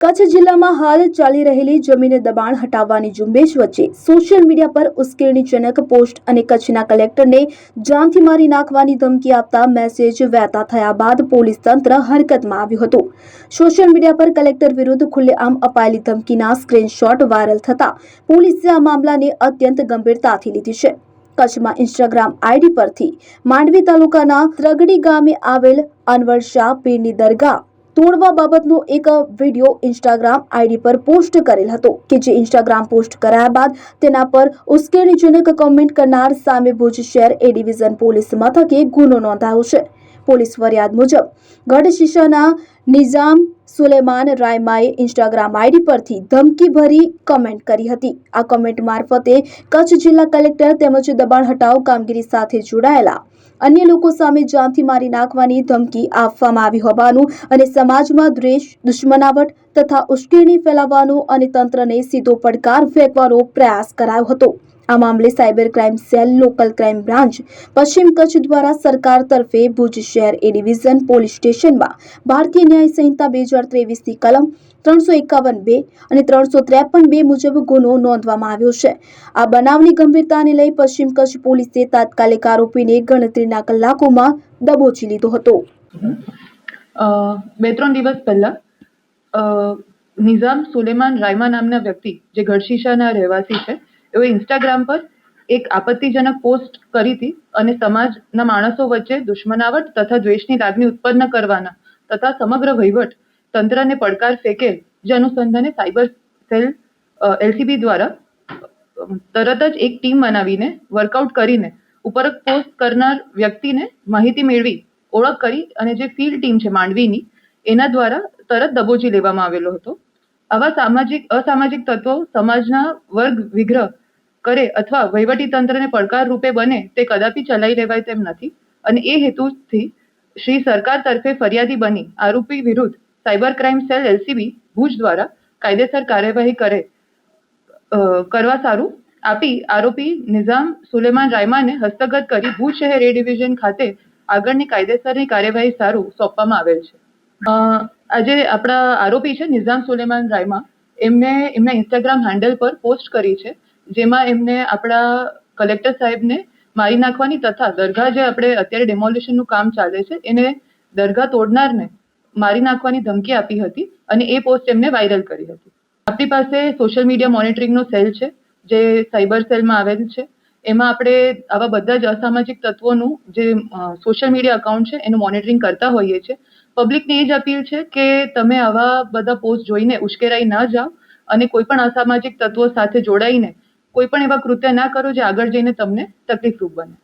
કચ્છ જિલ્લામાં હાલ ચાલી રહેલી જમીન દબાણ હટાવવાની ઝુંબેશ વચ્ચે સોશિયલ મીડિયા પર ઉશ્કેરણીજનક પોસ્ટ અને કચ્છના કલેક્ટરને જાનથી મારી નાખવાની ધમકી આપતા મેસેજ વહેતા થયા બાદ પોલીસ તંત્ર હરકતમાં આવ્યું હતું। સોશિયલ મીડિયા પર કલેક્ટર વિરુદ્ધ ખુલ્લેઆમ અપાયેલી ધમકીના સ્ક્રીનશોટ વાયરલ થતા પોલીસે આ મામલાને અત્યંત ગંભીરતાથી લીધી છે। કચ્છમાં ઇન્સ્ટાગ્રામ આઈડી પરથી માંડવી તાલુકાના ત્રગડી ગામે આવેલ અનવર શાહ પીરની દરગાહ તોડવા બાબતનો એક વિડીયો ઇન્સ્ટાગ્રામ આઈડી પર પોસ્ટ કરેલ હતો કે જે ઇન્સ્ટાગ્રામ પોસ્ટ કરાયા બાદ તેના પર ઉશ્કેરણીજનક કોમેન્ટ કરનાર સામે ભુજ શહેર એ ડિવિઝન પોલીસ મથકે ગુનો નોંધાયો છે। પોલીસ ફરિયાદ મુજબ ગઢશીશાના નિઝામ સુલેમાન રાયમાએ ઇન્સ્ટાગ્રામ આઈડી પરથી ધમકીભરી કમેન્ટ કરી હતી। આ કમેન્ટ મારફતે કચ્છ જિલ્લા કલેક્ટર તેમજ દબાણ હટાવ કામગીરી સાથે જોડાયેલા અન્ય લોકો સામે જાનથી મારી નાખવાની ધમકી આપવામાં આવી હોવાનું અને સમાજમાં દ્વેષ, દુશ્મનાવટ તથા ઉશ્કેરણી ફેલાવવાનો અને તંત્રને સીધો પડકાર ફેંકવાનો પ્રયાસ કરાયો હતો। આ મામલે cyber crime cell local crime branch પશ્ચિમ કચ્છ દ્વારા સરકાર તરફે ભુજ શહેર એ ડિવિઝન પોલીસ સ્ટેશનમાં ભારતીય ન્યાય સંહિતા 2023ની કલમ 351(2) અને 353(2) મુજબ ગુનો નોંધવામાં આવ્યો છે। આ બનાવની ગંભીરતાને લઈ પશ્ચિમ કચ્છ પોલીસે તાત્કાલિક આરોપીને ગણતરીના કલાકોમાં દબોચી લીધો હતો। 2-3 દિવસ પહેલા નિઝામ સુલેમાન રાયમા નામના વ્યક્તિ જે ગઢશીશાના રહેવાસી છે, એઓ ઇન્સ્ટાગ્રામ પર એક આપત્તિજનક પોસ્ટ કરી હતી અને સમાજના માણસો વચ્ચે દુશ્મનાવટ તથા દ્વેષની લાગણી ઉત્પન્ન કરવાના તથા સમગ્ર વહીવટ તંત્રને પડકાર ફેંકેલ, જે અનુસંધાને સાયબર સેલ એલસીબી દ્વારા તરત જ એક ટીમ બનાવીને વર્કઆઉટ કરીને ઉપરોક્ત પોસ્ટ કરનાર વ્યક્તિને માહિતી મેળવી ઓળખ કરી અને જે ફિલ્ડ ટીમ છે માંડવીની, એના દ્વારા તરત દબોચી લેવામાં આવેલો હતો। આવા અસામાજિક તત્વો સમાજના વર્ગ વિગ્રહ કરે અથવા વહીવટી તંત્રને પડકાર રૂપે બને તે કદાપી ચલાવી લેવાય તેમ નથી અને એ હેતુથી શ્રી સરકાર તરફે ફરિયાદી બની આરોપી વિરુદ્ધ cyber crime cell LCB Bhuj દ્વારા કાયદેસર કાર્યવાહી કરવા સારું આપી આરોપી નિઝામ સુલેમાન રાયમાને હસ્તગત કરી ભુજ શહેર એ ડિવિઝન ખાતે આગળની કાયદેસરની કાર્યવાહી સારું સોંપવામાં આવેલ છે। આજે આપણા આરોપી છે નિઝામ સુલેમાન રાયમા, એમને એમના ઇન્સ્ટાગ્રામ હેન્ડલ પર પોસ્ટ કરી છે, જેમાં એમને આપણા કલેક્ટર સાહેબને મારી નાખવાની તથા દરગાહ જે આપણે અત્યારે ડેમોલિશનનું કામ ચાલે છે એને દરગાહ તોડનારને મારી નાખવાની ધમકી આપી હતી અને એ પોસ્ટ એમને વાયરલ કરી હતી। આપણી પાસે સોશિયલ મીડિયા મોનિટરિંગનો સેલ છે જે સાયબર સેલમાં આવેલ છે। એમાં આપણે આવા બધા જ અસામાજિક તત્વોનું જે સોશિયલ મીડિયા અકાઉન્ટ છે એનું મોનિટરિંગ કરતા હોઈએ છીએ। પબ્લિકને એ જ અપીલ છે કે તમે આવા બધા પોસ્ટ જોઈને ઉશ્કેરાઈ ન જાઓ અને કોઈ પણ અસામાજિક તત્વો સાથે જોડાઈને કોઈ પણ એવા કૃત્ય ના કરો જે આગળ જઈને તમને તકલીફરૂપ બને।